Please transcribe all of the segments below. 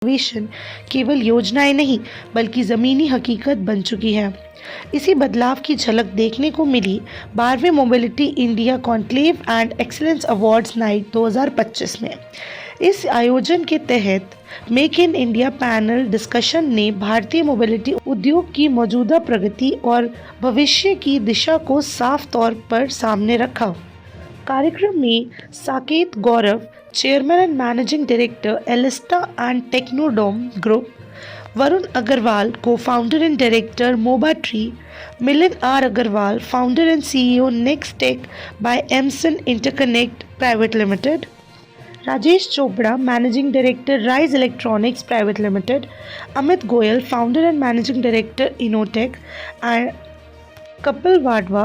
Innovation केवल योजनाएं नहीं बल्कि ज़मीनी हकीकत बन चुकी है। इसी बदलाव की झलक देखने को मिली 12वें mobility India conclave and excellence awards night 2025 में। इस आयोजन के तहत make in India panel discussion ने भारतीय मोबिलिटी उद्योग की मौजूदा प्रगति और भविष्य की दिशा को साफ तौर पर सामने रखा। कार्यक्रम में Saket Gaurav, chairman and managing director Elista and Technodome group, Varun Agarwal, co-founder and director MobaTree, Milind R. Agarwal, founder and CEO Nextech by Emson Interconnect Private Limited, Rajesh Chopra, managing director Rise Electronics Private Limited, Amit Goyal, founder and managing director Innotech, and Kapil Wadhwa,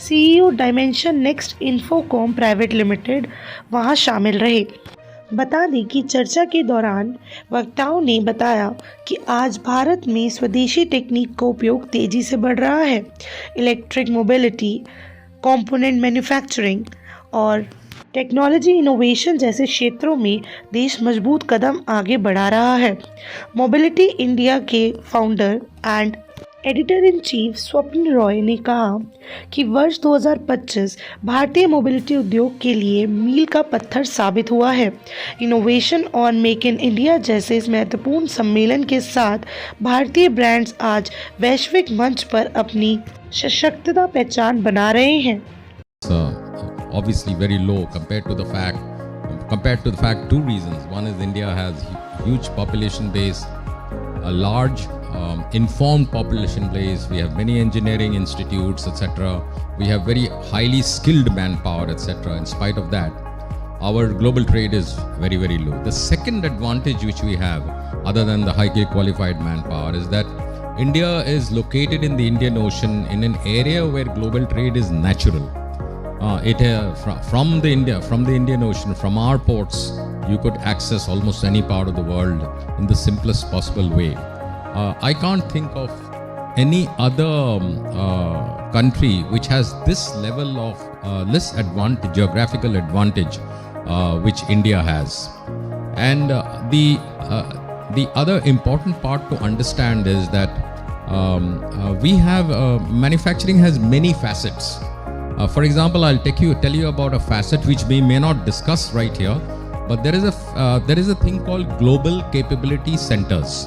CEO dimension next infocom private limited वहां शामिल रहे। बता दें कि चर्चा के दौरान वक्ताओं ने बताया कि आज भारत में स्वदेशी टेक्निक का उपयोग तेजी से बढ़ रहा है। इलेक्ट्रिक मोबिलिटी, कंपोनेंट मैन्युफैक्चरिंग और टेक्नोलॉजी इनोवेशन जैसे क्षेत्रों में देश मजबूत कदम आगे बढ़ा रहा है। मोबिलिटी इंडिया के founder and editor in chief स्वप्न रॉय ने कहा कि वर्ष 2025 भारतीय मोबिलिटी उद्योग के लिए मील का पत्थर साबित हुआ है। इनोवेशन और मेक इन इंडिया जैसे इस महत्वपूर्ण सम्मेलन के साथ भारतीय ब्रांड्स आज वैश्विक मंच पर अपनी सशक्तता पहचान बना रहे हैं। Obviously very low compared to the fact two reasons. One is India has huge population base, a large informed population base. We have many engineering institutes, etc. We have very highly skilled manpower, etc. In spite of that, our global trade is very, very low. The second advantage which we have, other than the highly qualified manpower, is that India is located in the Indian Ocean in an area where global trade is natural. From the Indian Ocean, from our ports, you could access almost any part of the world in the simplest possible way. I can't think of any other country which has this level of this geographical advantage which India has. And the other important part to understand is that we have manufacturing has many facets. For example, I'll tell you about a facet which we may not discuss right here, but there is a thing called global capability centers.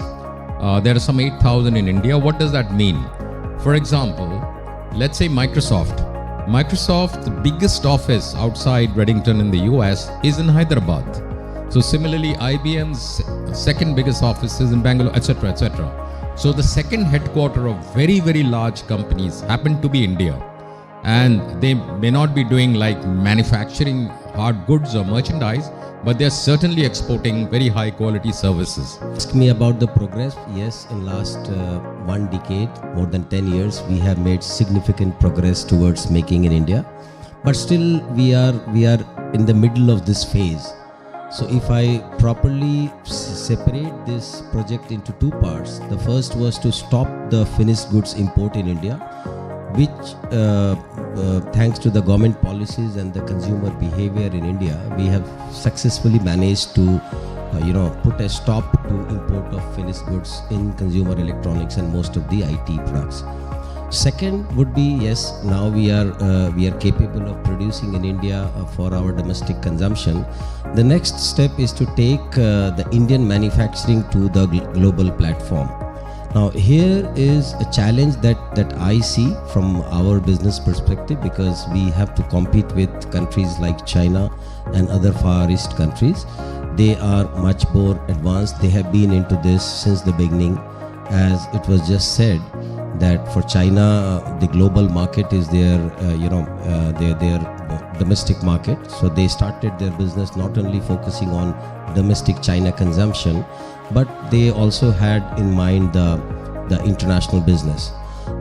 There are some 8,000 in India. What does that mean? For example, let's say Microsoft. Microsoft's biggest office outside Reddington in the US is in Hyderabad. So similarly, IBM's second biggest office is in Bangalore, etc., etc. So the second headquarter of very, very large companies happen to be India. And they may not be doing like manufacturing hard goods or merchandise, but they are certainly exporting very high quality services. Ask me about the progress. Yes, in last 1 decade, more than 10 years, we have made significant progress towards making in India. But still, we are in the middle of this phase. So if I properly separate this project into two parts, the first was to stop the finished goods import in India, which thanks to the government policies and the consumer behavior in India, we have successfully managed to put a stop to import of finished goods in consumer electronics and most of the IT products. Second would be, yes, now we are capable of producing in India for our domestic consumption. The next step is to take the Indian manufacturing to the global platform. Now here is a challenge that I see from our business perspective, because we have to compete with countries like China and other Far East countries. They are much more advanced. They have been into this since the beginning. As it was just said, that for China, the global market is their domestic market. So they started their business not only focusing on domestic China consumption, but they also had in mind the international business.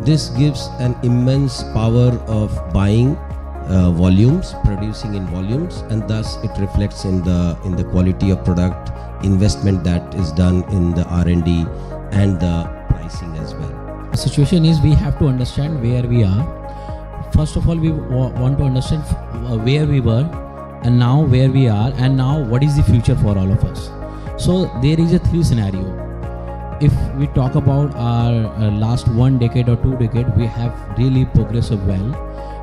This gives an immense power of buying volumes, producing in volumes, and thus it reflects in the quality of product, investment that is done in the R&D and the pricing as well. The situation is we have to understand where we are. First of all, we want to understand where we were and now where we are, and now what is the future for all of us. So there is a three scenario. If we talk about our last 1 decade or 2 decade, we have really progressed well,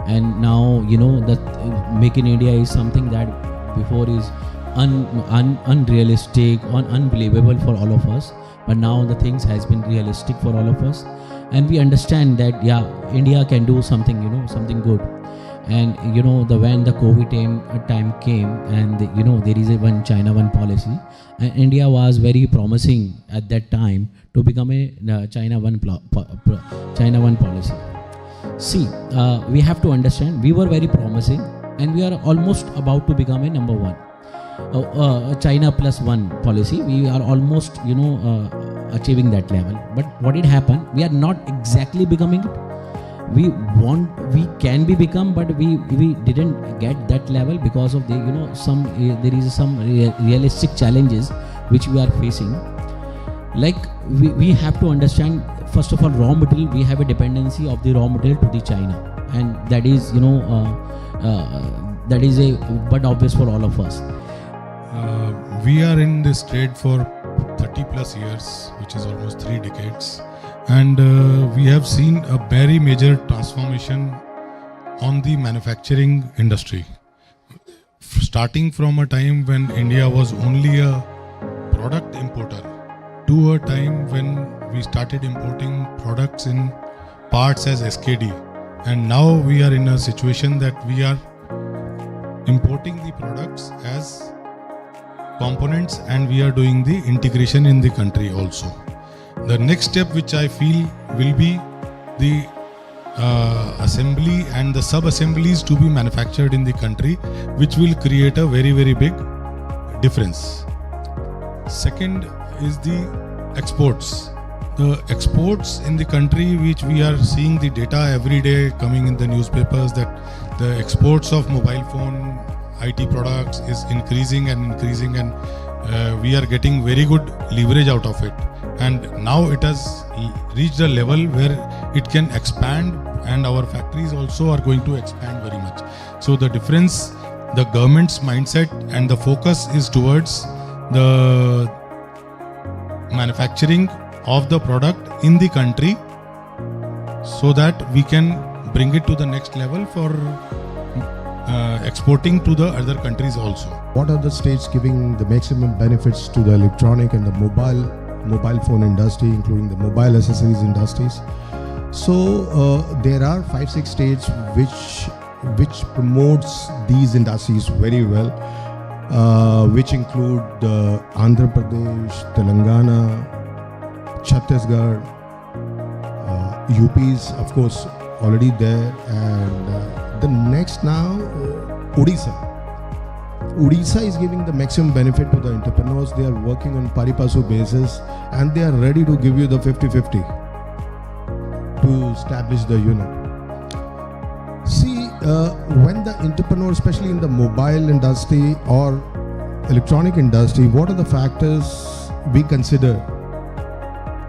and now that Make in India is something that before is unrealistic, unbelievable for all of us, but now the things has been realistic for all of us, and we understand that India can do something, something good. And when the COVID time came, and there is a one China one policy, and India was very promising at that time to become a China one policy. See, we have to understand, we were very promising, and we are almost about to become a number one. China plus one policy, we are almost achieving that level. But what did happen? We are not exactly becoming it. We can be become, but we didn't get that level because of there is some realistic challenges which we are facing. Like we have to understand, first of all, raw material. We have a dependency of the raw material to the China, and that is but obvious for all of us. We are in this trade for 30 plus years, which is almost 3 decades. And we have seen a very major transformation on the manufacturing industry. Starting from a time when India was only a product importer to a time when we started importing products in parts as SKD. And now we are in a situation that we are importing the products as components, and we are doing the integration in the country also. The next step which I feel will be the assembly and the sub-assemblies to be manufactured in the country, which will create a very, very big difference. Second is the exports. The exports in the country, which we are seeing the data every day coming in the newspapers, that the exports of mobile phone, IT products is increasing, and we are getting very good leverage out of it. And now it has reached a level where it can expand, and our factories also are going to expand very much. So the difference, the government's mindset and the focus is towards the manufacturing of the product in the country, so that we can bring it to the next level for exporting to the other countries also. What are the states giving the maximum benefits to the electronic and the mobile phone industry, including the mobile accessories industries? So there are 5-6 states which promotes these industries very well, which include Andhra Pradesh, Telangana, Chhattisgarh, UP is of course already there, and the next now Odisha. Odisha is giving the maximum benefit to the entrepreneurs. They are working on pari passu basis, and they are ready to give you the 50-50 to establish the unit. See, when the entrepreneur, especially in the mobile industry or electronic industry, what are the factors we consider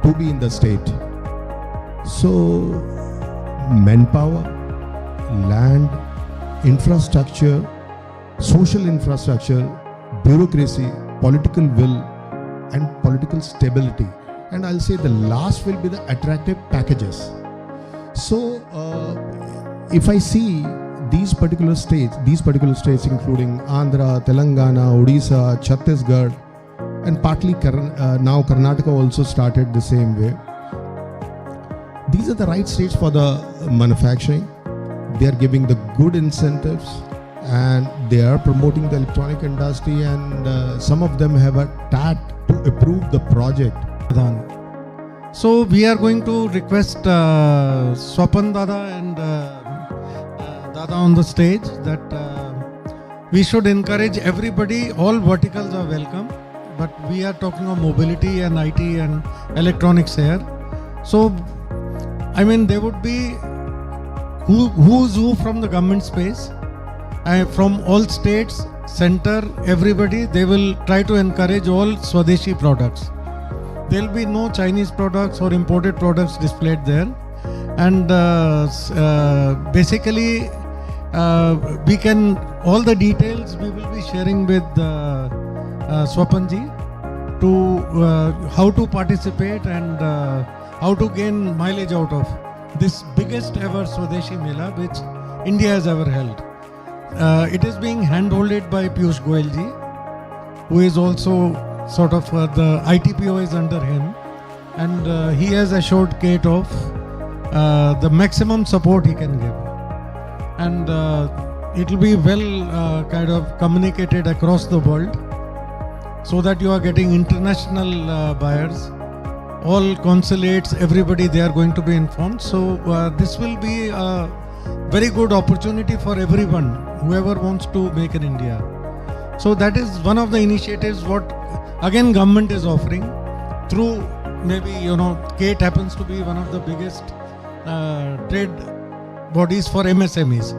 to be in the state? So, manpower, land, infrastructure, social infrastructure, bureaucracy, political will, and political stability. And I'll say the last will be the attractive packages. So, if I see these particular states including Andhra, Telangana, Odisha, Chhattisgarh, and partly now Karnataka also started the same way. These are the right states for the manufacturing. They are giving the good incentives, and they are promoting the electronic industry, and some of them have a TAT to approve the project. So we are going to request Swapan Dada and Dada on the stage that we should encourage everybody. All verticals are welcome, but we are talking of mobility and IT and electronics here. So I mean, there would be who's who from the government space, from all states, center, everybody. They will try to encourage all Swadeshi products. There will be no Chinese products or imported products displayed there. And basically, we can, all the details we will be sharing with Swapanji. to how to participate and how to gain mileage out of this biggest ever Swadeshi Mela which India has ever held. It is being handholded by Piyush Goyal ji, who is also sort of the ITPO is under him, and he has assured Kate of the maximum support he can give, and it will be well kind of communicated across the world so that you are getting international buyers, all consulates, everybody, they are going to be informed. So this will be a very good opportunity for everyone, whoever wants to make in India. So that is one of the initiatives what again government is offering through, maybe Kate happens to be one of the biggest trade bodies for MSMEs.